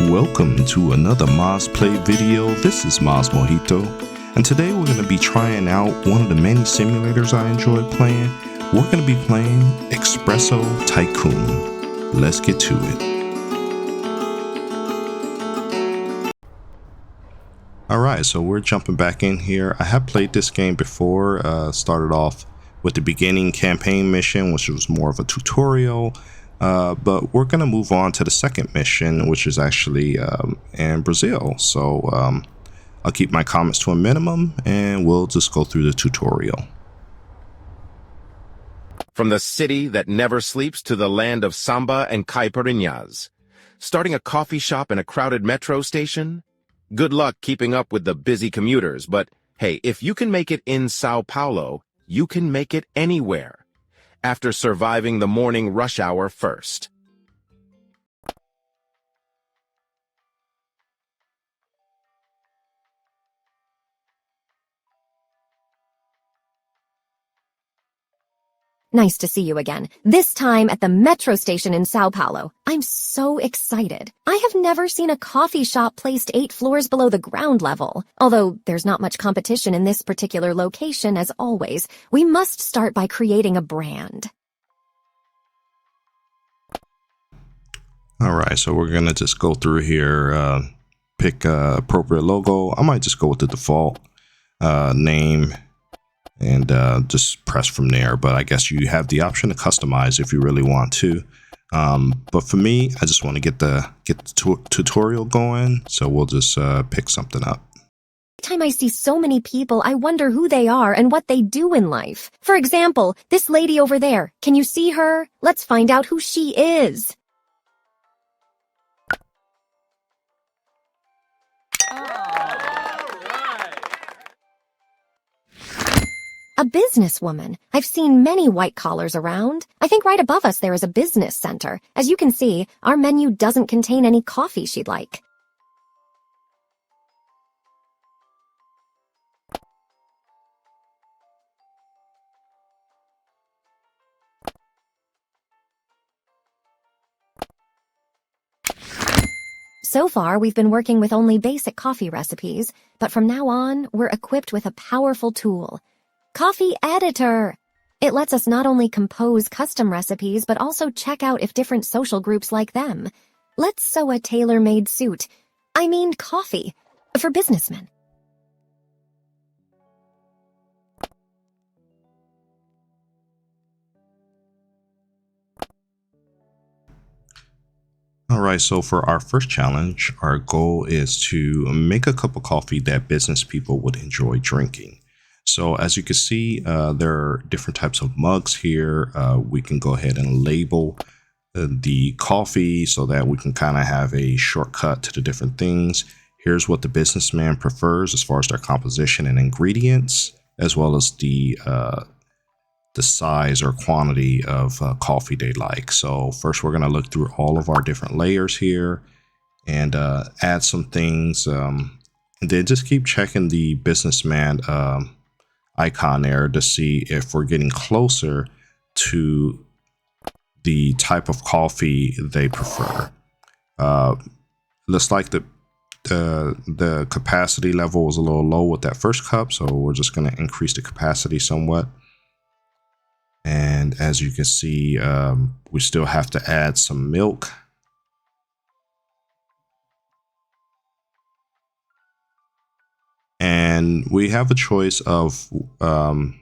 welcome to another mazplay video. This is MazMojito, and today we're going to be trying out one of the many simulators I enjoy playing. We're going to be playing Espresso Tycoon. Let's get to it. Alright, so we're jumping back in here. I have played this game before. Started off with the beginning campaign mission, which was more of a tutorial. But we're going to move on to the second mission, which is actually in Brazil. So I'll keep my comments to a minimum and we'll just go through the tutorial. From the city that never sleeps to the land of samba and caipirinhas. Starting a coffee shop in a crowded metro station? Good luck keeping up with the busy commuters, but hey, if you can make it in Sao Paulo, you can make it anywhere. After surviving the morning rush hour first. Nice to see you again, this time at the metro station in Sao Paulo. I'm so excited. I have never seen a coffee shop placed 8 floors below the ground level. Although there's not much competition in this particular location, as always, we must start by creating a brand. Alright, so we're going to just go through here, pick appropriate logo. I might just go with the default name. And just press from there. But I guess you have the option to customize if you really want to. But for me, I just want to get the tutorial going. So we'll just pick something up. Every time I see so many people, I wonder who they are and what they do in life. For example, this lady over there. Can you see her? Let's find out who she is. A businesswoman. I've seen many white collars around. I think right above us there is a business center. As you can see, our menu doesn't contain any coffee she'd like. So far, we've been working with only basic coffee recipes, but from now on, we're equipped with a powerful tool. Coffee Editor! It lets us not only compose custom recipes, but also check out if different social groups like them. Let's sew a tailor-made suit. I mean coffee. For businessmen. Alright, so for our first challenge, our goal is to make a cup of coffee that business people would enjoy drinking. So as you can see, there are different types of mugs here. We can go ahead and label the coffee so that we can kind of have a shortcut to the different things. Here's what the businessman prefers as far as their composition and ingredients, as well as the size or quantity of coffee they like. So first we're going to look through all of our different layers here and add some things. And then just keep checking the businessman icon there to see if we're getting closer to the type of coffee they prefer. Looks like the capacity level was a little low with that first cup, so we're just going to increase the capacity somewhat. And as you can see, we still have to add some milk. And we have a choice of warm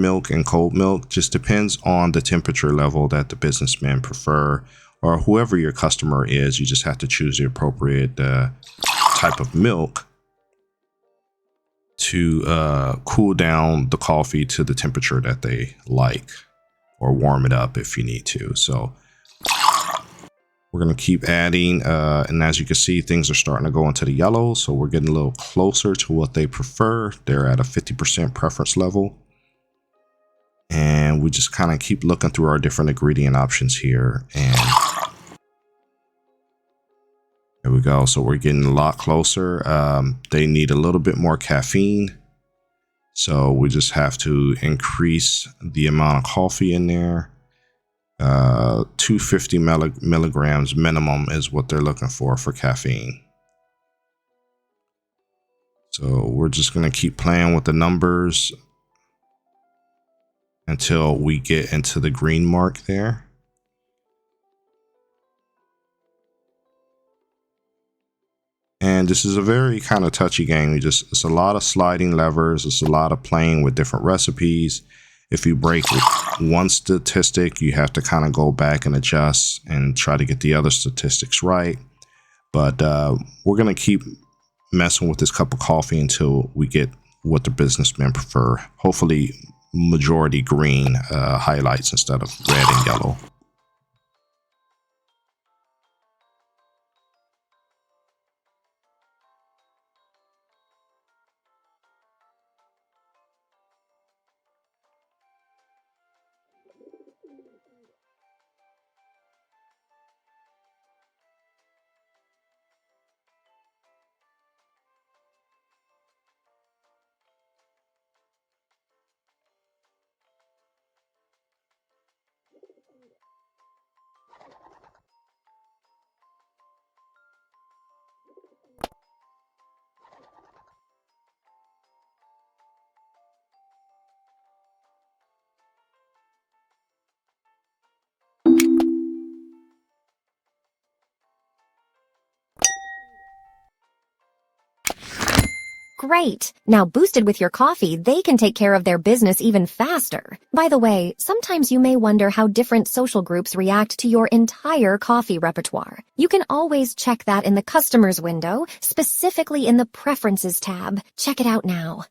milk and cold milk. Just depends on the temperature level that the businessmen prefer, or whoever your customer is. You just have to choose the appropriate type of milk to cool down the coffee to the temperature that they like, or warm it up if you need to. So we're going to keep adding, and as you can see, things are starting to go into the yellow, so we're getting a little closer to what they prefer. They're at a 50% preference level. And we just kind of keep looking through our different ingredient options here. And there we go. So we're getting a lot closer. They need a little bit more caffeine. So we just have to increase the amount of coffee in there. 250 milligrams minimum is what they're looking for caffeine. So we're just going to keep playing with the numbers until we get into the green mark there. And this is a very kind of touchy game. It's a lot of sliding levers. It's a lot of playing with different recipes. If you break one statistic, you have to kind of go back and adjust and try to get the other statistics right. But we're going to keep messing with this cup of coffee until we get what the businessmen prefer. Hopefully majority green highlights instead of red and yellow. Great! Now boosted with your coffee, they can take care of their business even faster. By the way, sometimes you may wonder how different social groups react to your entire coffee repertoire. You can always check that in the Customers window, specifically in the Preferences tab. Check it out now.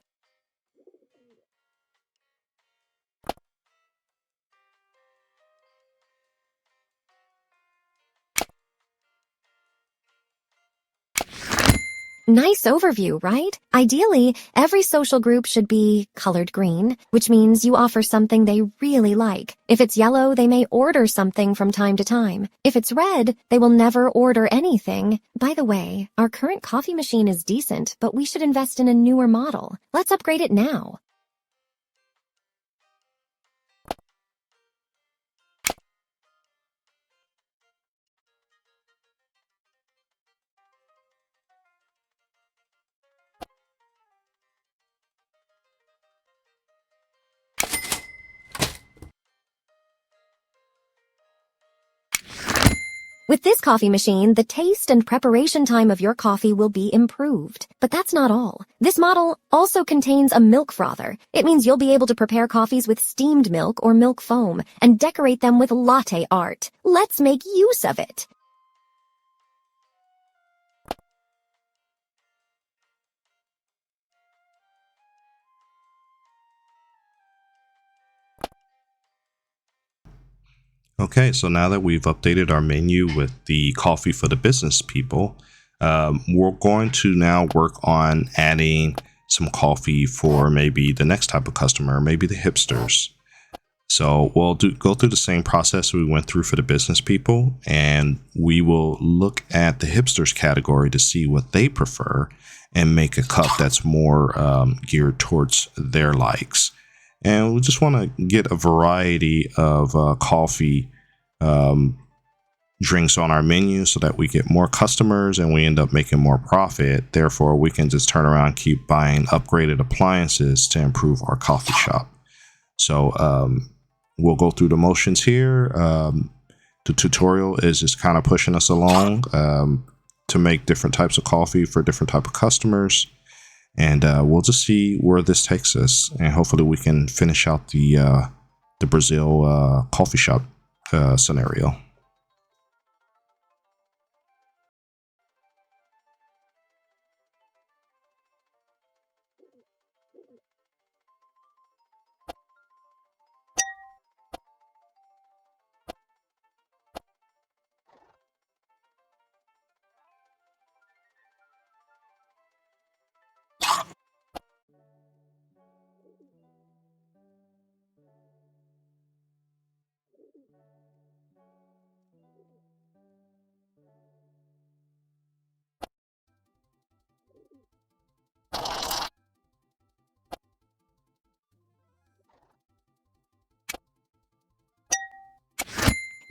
Nice overview, right? Ideally, every social group should be colored green, which means you offer something they really like. If it's yellow, they may order something from time to time. If it's red, they will never order anything. By the way, our current coffee machine is decent, but we should invest in a newer model. Let's upgrade it now. With this coffee machine, the taste and preparation time of your coffee will be improved. But that's not all. This model also contains a milk frother. It means you'll be able to prepare coffees with steamed milk or milk foam and decorate them with latte art. Let's make use of it. Okay, so now that we've updated our menu with the coffee for the business people, we're going to now work on adding some coffee for maybe the next type of customer, maybe the hipsters. So we'll go through the same process we went through for the business people, and we will look at the hipsters category to see what they prefer and make a cup that's more geared towards their likes. And we just want to get a variety of coffee drinks on our menu so that we get more customers and we end up making more profit. Therefore, we can just turn around and keep buying upgraded appliances to improve our coffee shop. So we'll go through the motions here. The tutorial is just kind of pushing us along to make different types of coffee for different type of customers. And we'll just see where this takes us, and hopefully we can finish out the Brazil coffee shop scenario.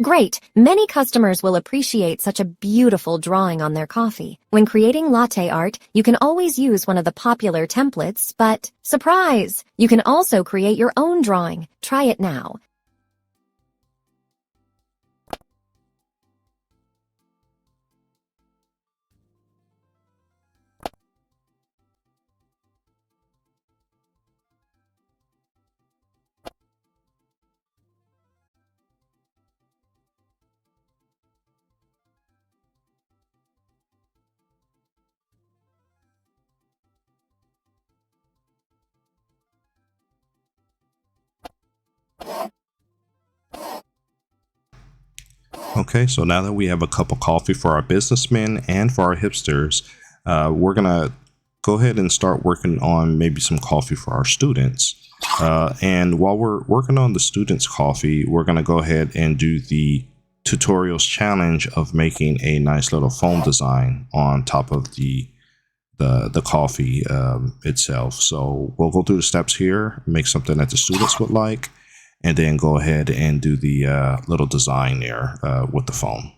Great! Many customers will appreciate such a beautiful drawing on their coffee. When creating latte art, you can always use one of the popular templates, but surprise! You can also create your own drawing. Try it now. Okay, so now that we have a cup of coffee for our businessmen and for our hipsters, we're gonna go ahead and start working on maybe some coffee for our students. And while we're working on the students' coffee, we're gonna go ahead and do the tutorials challenge of making a nice little foam design on top of the coffee itself. So we'll go through the steps here, make something that the students would like, and then go ahead and do the little design there with the foam.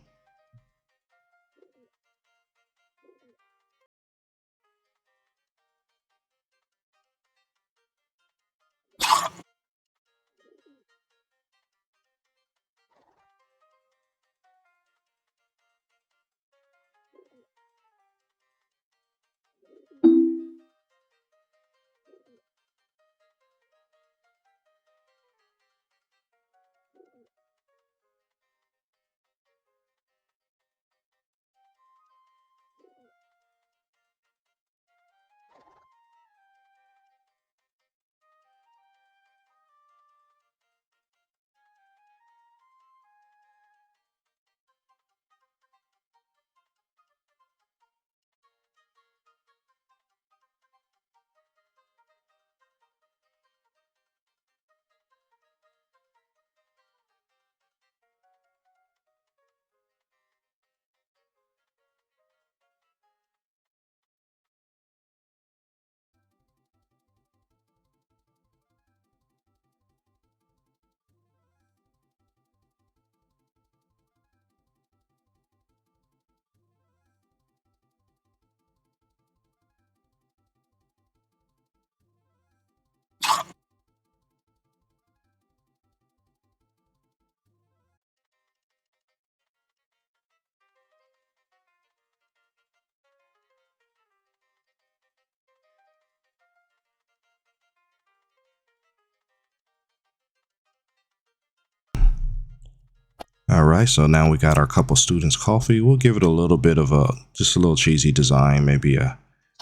All right, so now we got our couple students coffee. We'll give it a little bit of just a little cheesy design, maybe a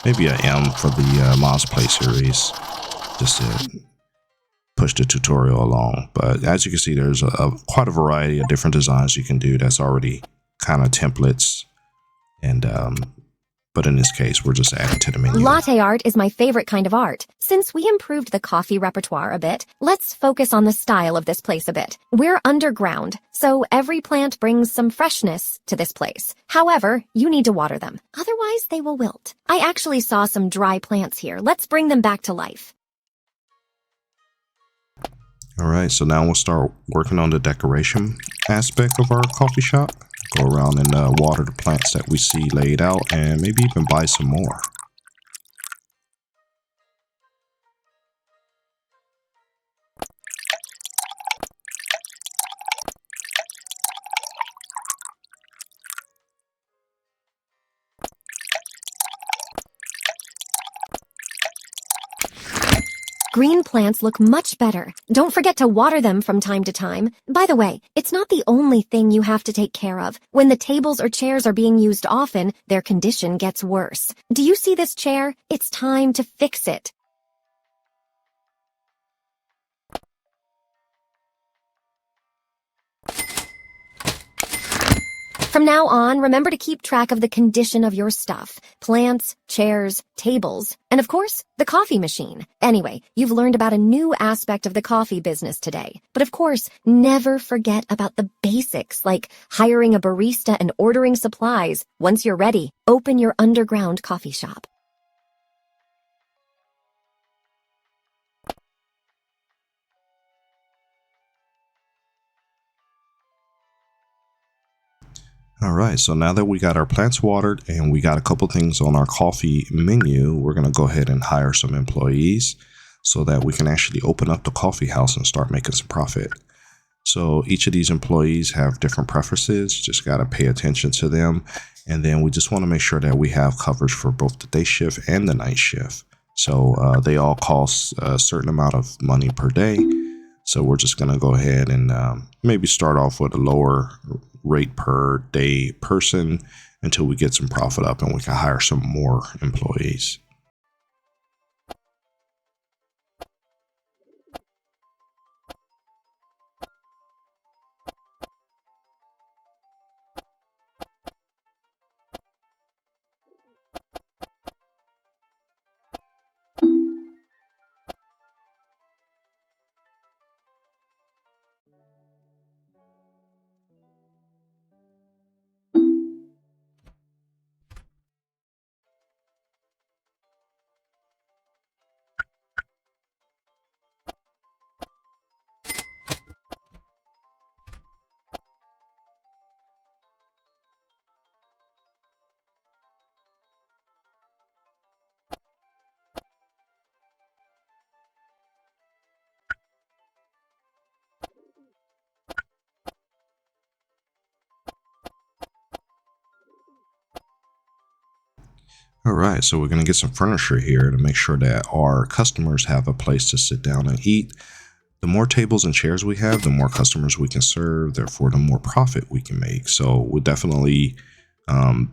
M for the MazPlay series, just to push the tutorial along. But as you can see, there's quite a variety of different designs you can do. That's already kind of templates, and but in this case, we're just adding to the menu. Latte art is my favorite kind of art. Since we improved the coffee repertoire a bit, let's focus on the style of this place a bit. We're underground, so every plant brings some freshness to this place. However, you need to water them. Otherwise, they will wilt. I actually saw some dry plants here. Let's bring them back to life. All right, so now we'll start working on the decoration aspect of our coffee shop. Go around and water the plants that we see laid out, and maybe even buy some more. Green plants look much better. Don't forget to water them from time to time. By the way, it's not the only thing you have to take care of. When the tables or chairs are being used often, their condition gets worse. Do you see this chair? It's time to fix it. From now on, remember to keep track of the condition of your stuff. Plants, chairs, tables, and of course, the coffee machine. Anyway, you've learned about a new aspect of the coffee business today. But of course, never forget about the basics like hiring a barista and ordering supplies. Once you're ready, open your underground coffee shop. All right, so now that we got our plants watered and we got a couple things on our coffee menu, we're going to go ahead and hire some employees so that we can actually open up the coffee house and start making some profit. So each of these employees have different preferences, just got to pay attention to them. And then we just want to make sure that we have coverage for both the day shift and the night shift. So they all cost a certain amount of money per day. So we're just going to go ahead and maybe start off with a lower rate per day person until we get some profit up and we can hire some more employees. All right, so we're going to get some furniture here to make sure that our customers have a place to sit down and eat. The more tables and chairs we have, the more customers we can serve, therefore, the more profit we can make. So we'll definitely want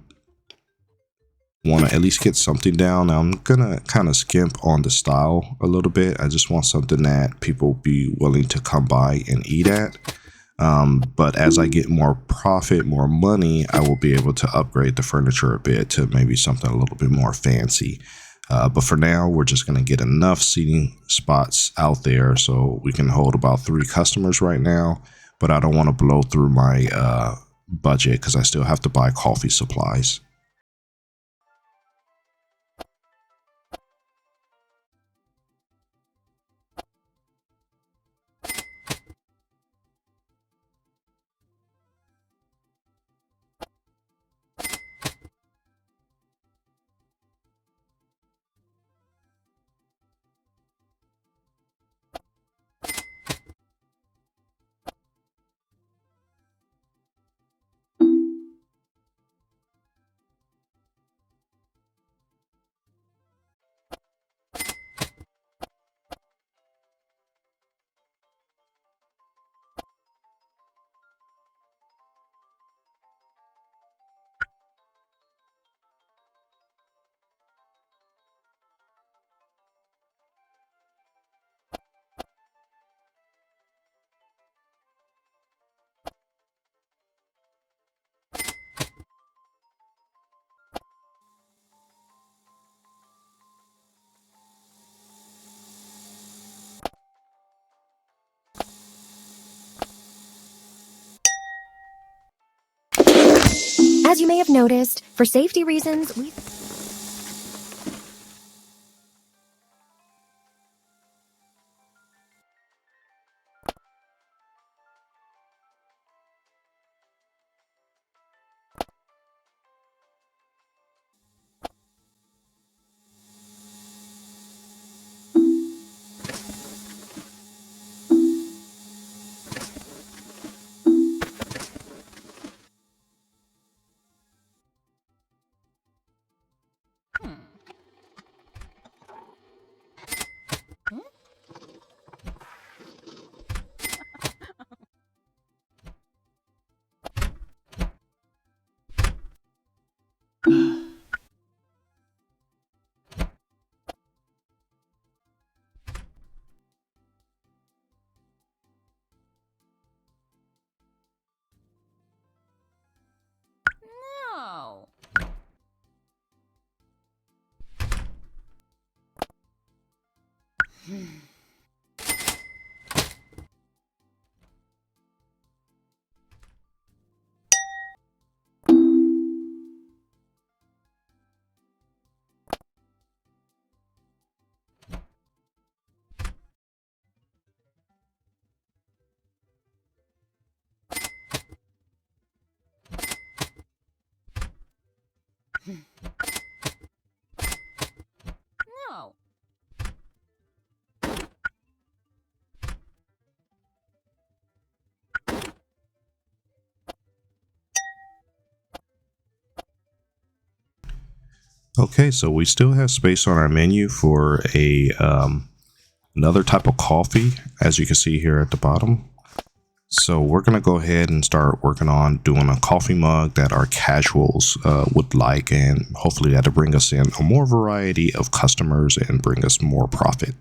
to at least get something down. Now, I'm going to kind of skimp on the style a little bit. I just want something that people be willing to come by and eat at. But as I get more profit, more money, I will be able to upgrade the furniture a bit to maybe something a little bit more fancy. But for now, we're just going to get enough seating spots out there so we can hold about 3 customers right now. But I don't want to blow through my budget because I still have to buy coffee supplies. As you may have noticed, for safety reasons, we've No. Okay, so we still have space on our menu for a another type of coffee, as you can see here at the bottom. So we're gonna go ahead and start working on doing a coffee mug that our casuals would like, and hopefully that'll bring us in a more variety of customers and bring us more profit.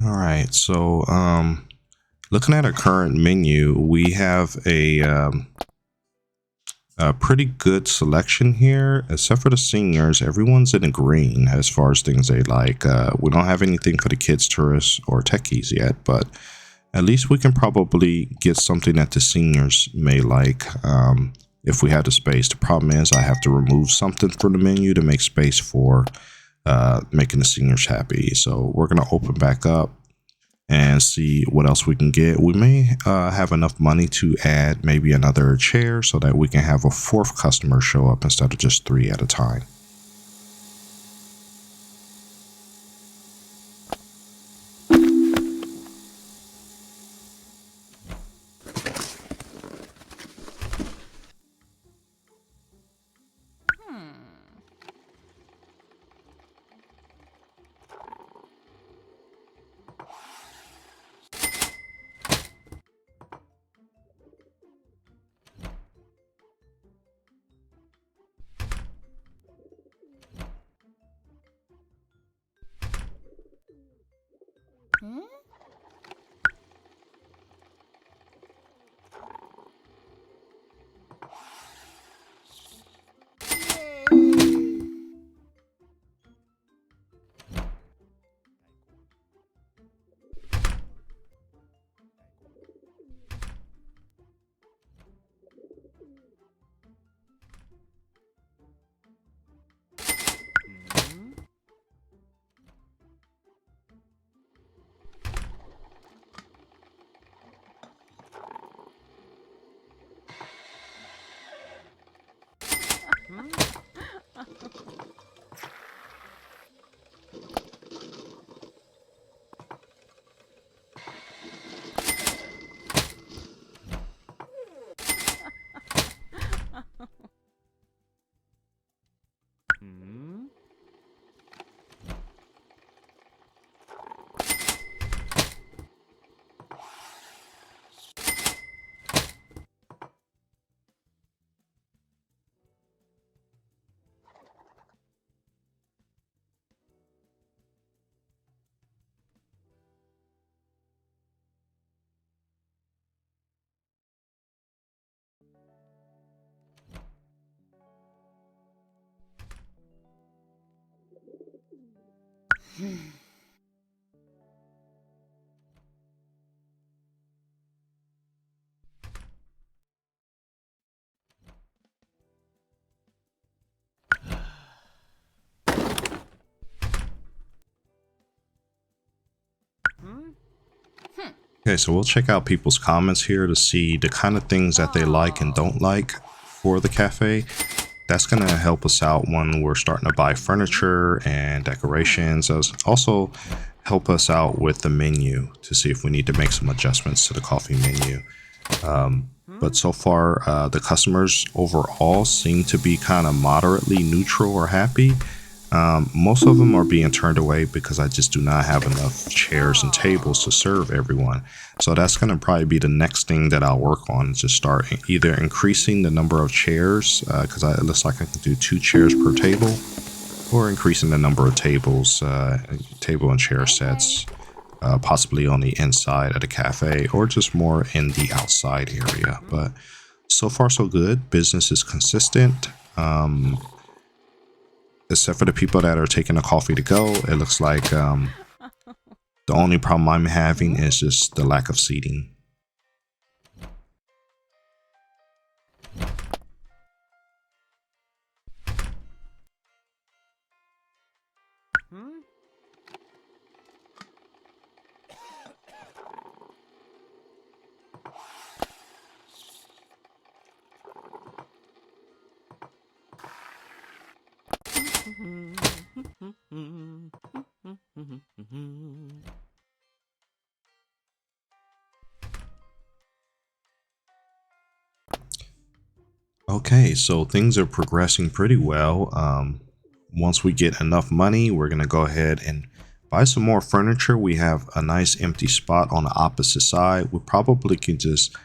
All right, so looking at our current menu, we have a pretty good selection here, except for the seniors. Everyone's in the green as far as things they like. We don't have anything for the kids, tourists, or techies yet, but at least we can probably get something that the seniors may like if we have the space. The problem is I have to remove something from the menu to make space for making the seniors happy. So we're going to open back up and see what else we can get. We may have enough money to add maybe another chair so that we can have a fourth customer show up instead of just 3 at a time. Hmm? Okay, so we'll check out people's comments here to see the kind of things that they like and don't like for the cafe. That's going to help us out when we're starting to buy furniture and decorations. Also help us out with the menu to see if we need to make some adjustments to the coffee menu. But so far, the customers overall seem to be kind of moderately neutral or happy. Most of them are being turned away because I just do not have enough chairs and tables to serve everyone. So that's going to probably be the next thing that I'll work on, just start either increasing the number of chairs, because it looks like I can do 2 chairs per table, or increasing the number of tables, table and chair sets, possibly on the inside of the cafe, or just more in the outside area. But so far so good. Business is consistent. Except for the people that are taking the coffee to go, it looks like the only problem I'm having is just the lack of seating. Okay, so things are progressing pretty well. Once we get enough money, we're going to go ahead and buy some more furniture. We have a nice empty spot on the opposite side. We probably can just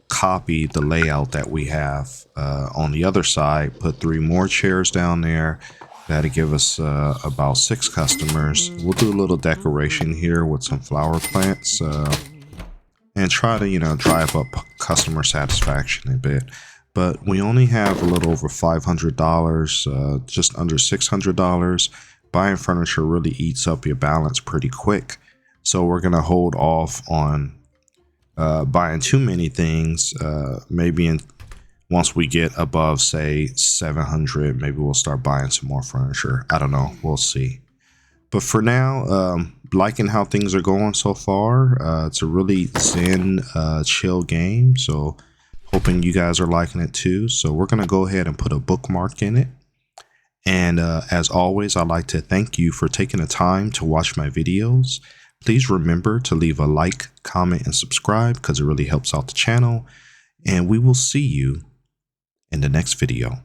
copy the layout that we have on the other side, put 3 more chairs down there. That'll give us about 6 customers. We'll do a little decoration here with some flower plants and try to, drive up customer satisfaction a bit. But we only have a little over $500, just under $600. Buying furniture really eats up your balance pretty quick. So we're going to hold off on buying too many things. Maybe once we get above, say, 700, maybe we'll start buying some more furniture. I don't know. We'll see. But for now, liking how things are going so far. It's a really zen, chill game. So hoping you guys are liking it too. So we're going to go ahead and put a bookmark in it. And as always, I'd like to thank you for taking the time to watch my videos. Please remember to leave a like, comment, and subscribe because it really helps out the channel. And we will see you in the next video.